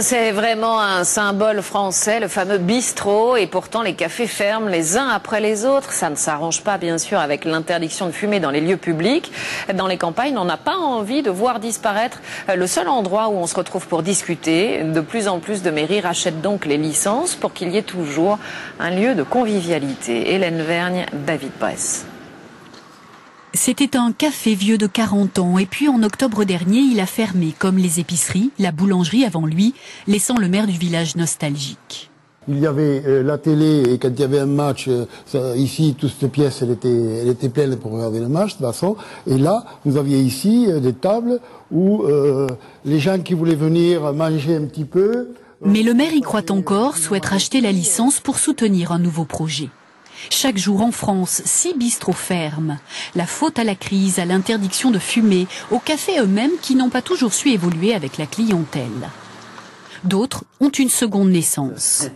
C'est vraiment un symbole français, le fameux bistrot, et pourtant les cafés ferment les uns après les autres. Ça ne s'arrange pas bien sûr avec l'interdiction de fumer dans les lieux publics. Dans les campagnes, on n'a pas envie de voir disparaître le seul endroit où on se retrouve pour discuter. De plus en plus de mairies rachètent donc les licences pour qu'il y ait toujours un lieu de convivialité. Hélène Vergne, David Bress. C'était un café vieux de 40 ans et puis en octobre dernier, il a fermé comme les épiceries, la boulangerie avant lui, laissant le maire du village nostalgique. Il y avait la télé et quand il y avait un match, ici, toute cette pièce, elle était pleine pour regarder le match de toute façon. Et là, vous aviez ici des tables où les gens qui voulaient venir manger un petit peu... Mais le maire y croit encore, souhaite racheter la licence pour soutenir un nouveau projet. Chaque jour en France, 6 bistrots ferment. La faute à la crise, à l'interdiction de fumer, aux cafés eux-mêmes qui n'ont pas toujours su évoluer avec la clientèle. D'autres ont une seconde naissance.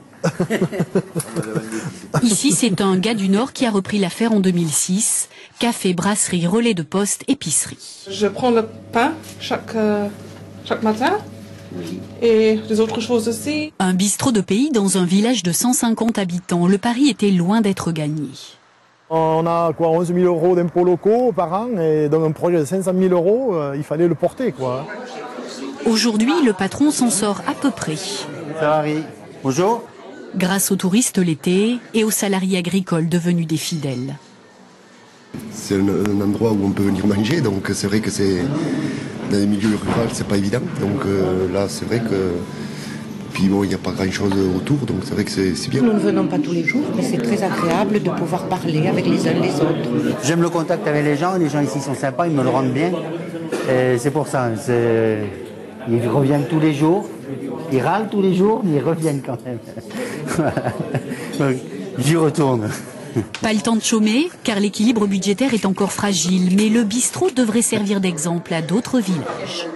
Ici, c'est un gars du Nord qui a repris l'affaire en 2006. Café, brasserie, relais de poste, épicerie. Je prends le pain chaque matin. Et les autres choses aussi. Un bistrot de pays dans un village de 150 habitants. Le pari était loin d'être gagné. On a 11 000 euros d'impôts locaux par an et dans un projet de 500 000 euros, il fallait le porter, quoi. Aujourd'hui, le patron s'en sort à peu près. Ferrari, bonjour. Grâce aux touristes l'été et aux salariés agricoles devenus des fidèles. C'est un endroit où on peut venir manger, donc c'est vrai que c'est dans les milieux ruraux, c'est pas évident. Donc là, c'est vrai que puis bon, il n'y a pas grand-chose autour, donc c'est vrai que c'est bien. Nous ne venons pas tous les jours, mais c'est très agréable de pouvoir parler avec les uns les autres. J'aime le contact avec les gens ici sont sympas, ils me le rendent bien. C'est pour ça, ils reviennent tous les jours, ils râlent tous les jours, mais ils reviennent quand même. Donc, j'y retourne. Pas le temps de chômer, car l'équilibre budgétaire est encore fragile, mais le bistrot devrait servir d'exemple à d'autres villages.